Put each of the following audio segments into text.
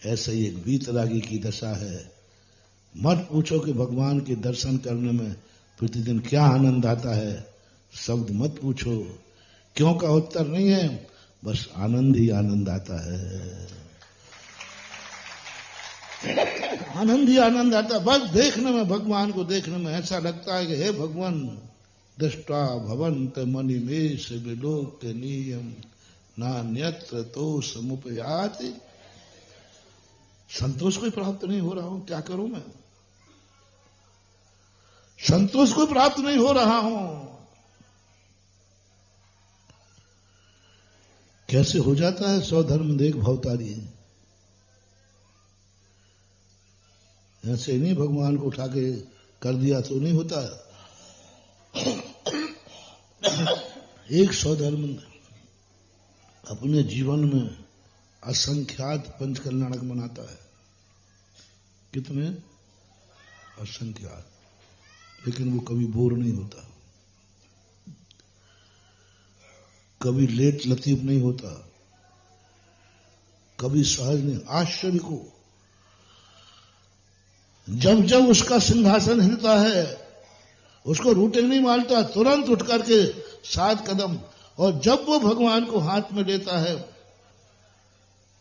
ऐसे ही एक वीतरागी की दशा है। मत पूछो कि भगवान के दर्शन करने में प्रतिदिन क्या आनंद आता है, शब्द मत पूछो, क्यों का उत्तर नहीं है, बस आनंद ही आनंद आता है, आनंद ही आनंद आता है। बस देखने में, भगवान को देखने में ऐसा लगता है कि हे भगवान, दृष्टा भवंत मणिमेष विलोक नियम नान्यत्र तो समुपयाति। संतोष को प्राप्त नहीं हो रहा हूं, क्या करूं मैं? संतोष को प्राप्त नहीं हो रहा हूं। कैसे हो जाता है स्वधर्म देख भवतारी? ऐसे नहीं भगवान को उठा के कर दिया तो नहीं होता। एक स्वधर्म अपने जीवन में असंख्यात पंचकल्याणक बनाता है। कितने? असंख्यात। लेकिन वो कभी बोर नहीं होता, कभी लेट लतीफ नहीं होता, कभी सहज नहीं। आश्चर्य को जब जब उसका सिंहासन हिलता है, उसको रूटिंग नहीं मारता, तुरंत उठ करके 7 कदम। और जब वो भगवान को हाथ में लेता है,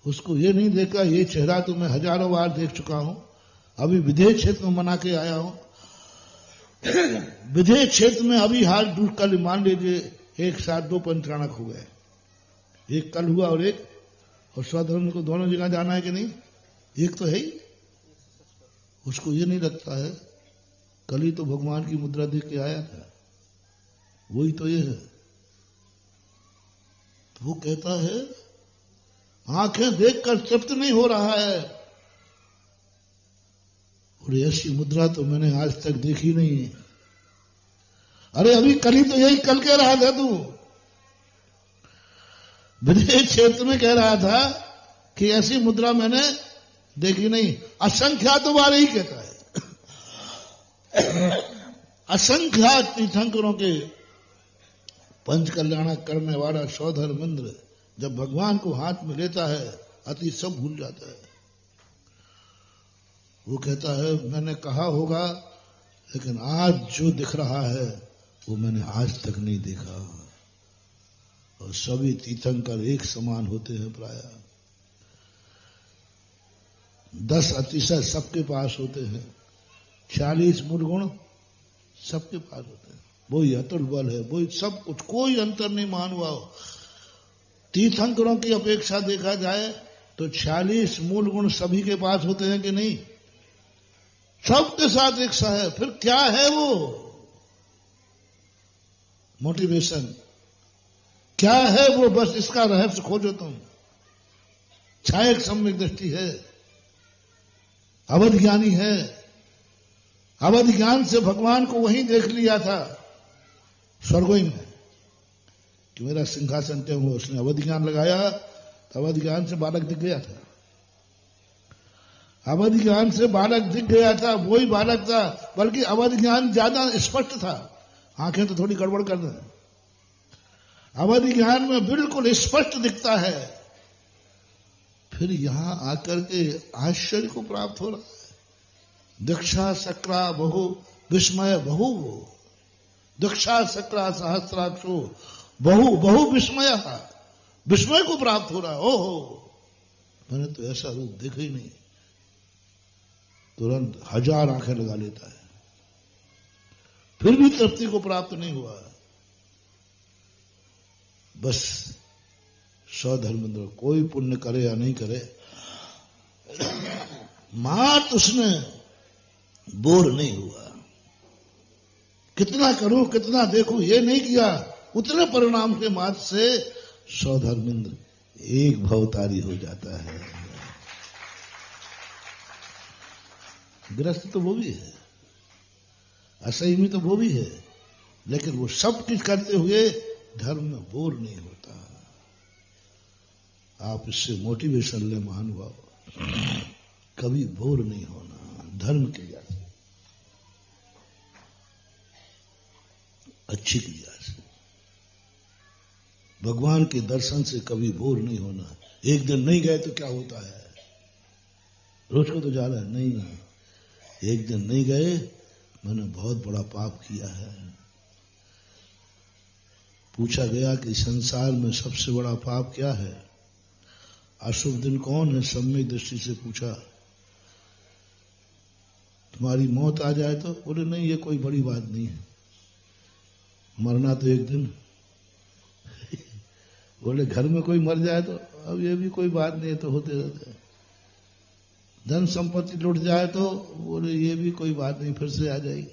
उसको ये नहीं देखा, ये चेहरा तो मैं हजारों बार देख चुका हूं, अभी विदेश क्षेत्र में मना के आया हूं, विदेश क्षेत्र में अभी हाल दूर कल मान लीजिए एक साथ 2 पंचकल्याणक हो गए, एक कल हुआ और एक, और स्वधर्म को दोनों जगह जाना है कि नहीं? एक तो है ही। उसको ये नहीं लगता है कल ही तो भगवान की मुद्रा देख के आया था, वही तो ये है। तो वो कहता है आंखें देखकर तृप्त नहीं हो रहा है, और ऐसी मुद्रा तो मैंने आज तक देखी नहीं। अरे अभी कल ही तो यही कल कह रहा था तू, विदेश क्षेत्र में कह रहा था कि ऐसी मुद्रा मैंने देखी नहीं। असंख्यात बार ही कहता है। असंख्यात तीर्थंकरों के पंचकल्याणक करने वाला स्वधर्मेंद्र जब भगवान को हाथ में लेता है, अति सब भूल जाता है। वो कहता है मैंने कहा होगा, लेकिन आज जो दिख रहा है वो मैंने आज तक नहीं देखा। और सभी तीर्थंकर एक समान होते हैं प्राय। 10 अतिशय सबके पास होते हैं, 46 मूल गुण सबके पास होते हैं। वही अतुल बल है, वही सब कुछ, कोई अंतर नहीं मानवा हो। तीर्थंकरों की अपेक्षा देखा जाए तो 46 मूल गुण सभी के पास होते हैं कि नहीं? सबके साथ एक सा है। फिर क्या है वो मोटिवेशन, क्या है वो? बस इसका रहस्य खोजो तुम। छायक सम्यक दृष्टि है, अवध ज्ञानी है। अवध ज्ञान से भगवान को वहीं देख लिया था स्वर्गोई में कि मेरा सिंहासन तय हुआ। उसने अवध ज्ञान लगाया तो अवध ज्ञान से बालक दिख गया था। अवध ज्ञान से बालक दिख गया था, वही बालक था, बल्कि अवध ज्ञान ज्यादा स्पष्ट था। आंखें तो थोड़ी गड़बड़ कर दें। अवध ज्ञान में बिल्कुल स्पष्ट दिखता है। फिर यहां आकर के आश्चर्य को प्राप्त हो रहा है। दीक्षा सक्रा बहु विस्मय बहु, दीक्षा सक्रा सहस्राक्षो बहु बहु विस्मय, विस्मय को प्राप्त हो रहा है। ओहो, मैंने तो ऐसा रूप देखा ही नहीं। तुरंत 1000 आंखें लगा लेता है, फिर भी तृप्ति को प्राप्त नहीं हुआ। बस स्वधर्मेंद्र कोई पुण्य करे या नहीं करे, मात उसने बोर नहीं हुआ। कितना करूं कितना देखूं ये नहीं किया। उतने परिणाम के मात से स्वधर्मेंद्र एक भवतारी हो जाता है। गृहस्थ तो वो भी है, असहमी तो वो भी है, लेकिन वो सब कुछ करते हुए धर्म में बोर नहीं होता। आप इससे मोटिवेशन ले महानुभाव, कभी बोर नहीं होना। धर्म की ज्ञान, अच्छी क्रिया से, भगवान के दर्शन से कभी बोर नहीं होना। एक दिन नहीं गए तो क्या होता है, रोज को तो जा रहा है, नहीं, एक दिन नहीं गए, मैंने बहुत बड़ा पाप किया है। पूछा गया कि संसार में सबसे बड़ा पाप क्या है, अशुभ दिन कौन है, सम्यक दृष्टि से पूछा। तुम्हारी मौत आ जाए तो, बोले नहीं ये कोई बड़ी बात नहीं है, मरना तो एक दिन। बोले घर में कोई मर जाए तो, अब ये भी कोई बात नहीं है, तो होते रहते हैं। धन संपत्ति लुट जाए तो, बोले ये भी कोई बात नहीं, फिर से आ जाएगी।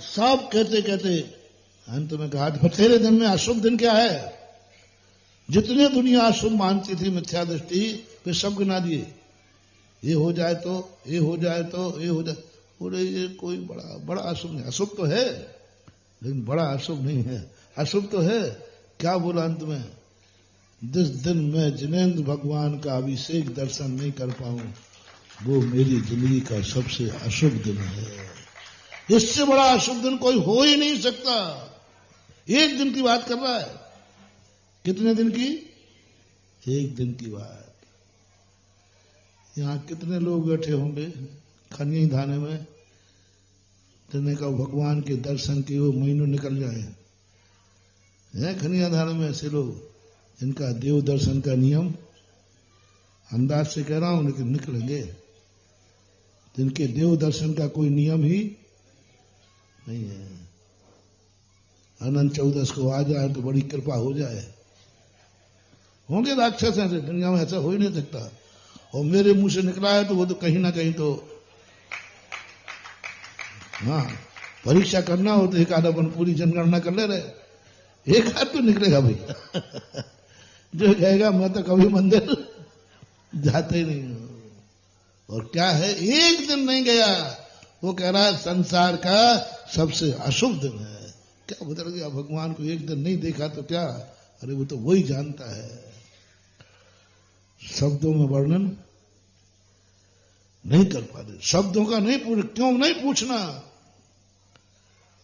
सब कहते कहते अंत में कहा तेरे दिन में अशुभ दिन क्या है। जितने दुनिया अशुभ मानती थी, मिथ्या दृष्टि, वे सब गिना दिए। ये हो जाए तो, ये हो जाए तो, ये हो जाए, बोले ये कोई बड़ा अशुभ नहीं। अशुभ तो है लेकिन बड़ा अशुभ नहीं है, अशुभ तो है। क्या बोला अंत में, जिस दिन मैं जिनेंद्र भगवान का अभिषेक दर्शन नहीं कर पाऊं, वो मेरी जिंदगी का सबसे अशुभ दिन है। इससे बड़ा अशुभ दिन कोई हो ही नहीं सकता। एक दिन की बात कर रहा है। कितने दिन की? एक दिन की बात। यहां कितने लोग बैठे होंगे खनिया धाने में, जिन्हें का भगवान के दर्शन के वो महीनों निकल जाए हैं। खनिया धाने में ऐसे लोग जिनका देव दर्शन का नियम, अंदाज से कह रहा हूं लेकिन निकलेंगे, जिनके देव दर्शन का कोई नियम ही नहीं है। अनंत 14 को आ जाए तो बड़ी कृपा हो जाए। होंगे राक्षस ऐसे, दुनिया में ऐसा हो ही नहीं सकता। और मेरे मुंह से निकला है तो वो तो कहीं ना कहीं तो, हाँ, परीक्षा करना हो तो एक आधा अपन पूरी जनगणना कर ले रहे, एक हाथ तो निकलेगा भैया। जो कहेगा मैं तो कभी मंदिर जाते ही नहीं हूं। और क्या है, एक दिन नहीं गया, वो कह रहा है संसार का सबसे अशुभ दिन है। क्या बदल गया, भगवान को एक दिन नहीं देखा तो क्या, अरे वो तो वही जानता है। शब्दों में वर्णन नहीं कर पाते, शब्दों का नहीं पूछ, क्यों नहीं पूछना।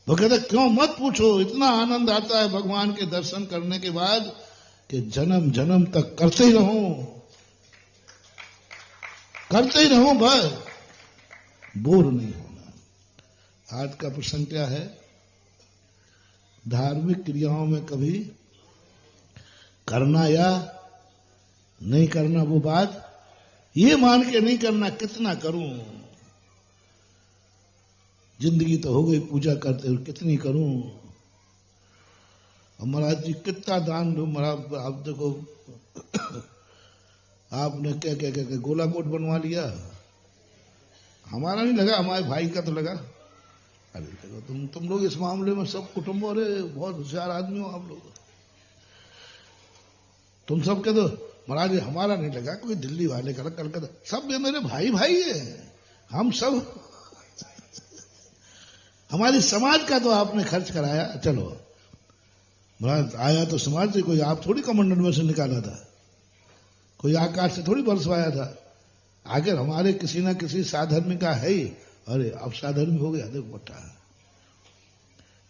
वो कहते क्यों मत पूछो, इतना आनंद आता है भगवान के दर्शन करने के बाद कि जन्म जन्म तक करते ही रहूं, करते ही रहूं, बस बोर नहीं होना। आज का प्रसंग क्या है, धार्मिक क्रियाओं में कभी करना या नहीं करना, वो बात ये मान के नहीं करना कितना करूं, जिंदगी तो हो गई पूजा करते हुए, कितनी करूं। और महाराज जी कितना दान दो, महाराज आप देखो आपने क्या क्या क्या गोला कोट बनवा लिया, हमारा नहीं लगा, हमारे भाई का तो लगा। अरे देखो तुम लोग इस मामले में सब कुटुंब, अरे बहुत होशियार आदमी हो आप लोग। तुम सब के तो महाराज हमारा नहीं लगा, कोई दिल्ली वाले का, कलकत्ता, सब ये मेरे भाई भाई है, हम सब हमारी समाज का तो आपने खर्च कराया। चलो महाराज आया तो समाज से, कोई आप थोड़ी कमंडल में से निकाला था, कोई आकाश से थोड़ी बरसवाया था। आखिर हमारे किसी ना किसी साधर्मी का है ही। अरे अब साधर्मी हो गया, देखो बट्टा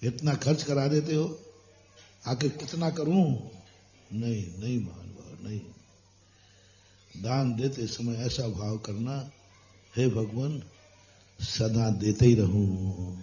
इतना खर्च करा देते हो, आखिर कितना करूं। नहीं नहीं महानुभाव, नहीं। दान देते समय ऐसा भाव करना, हे भगवान सदा देते ही रहूं।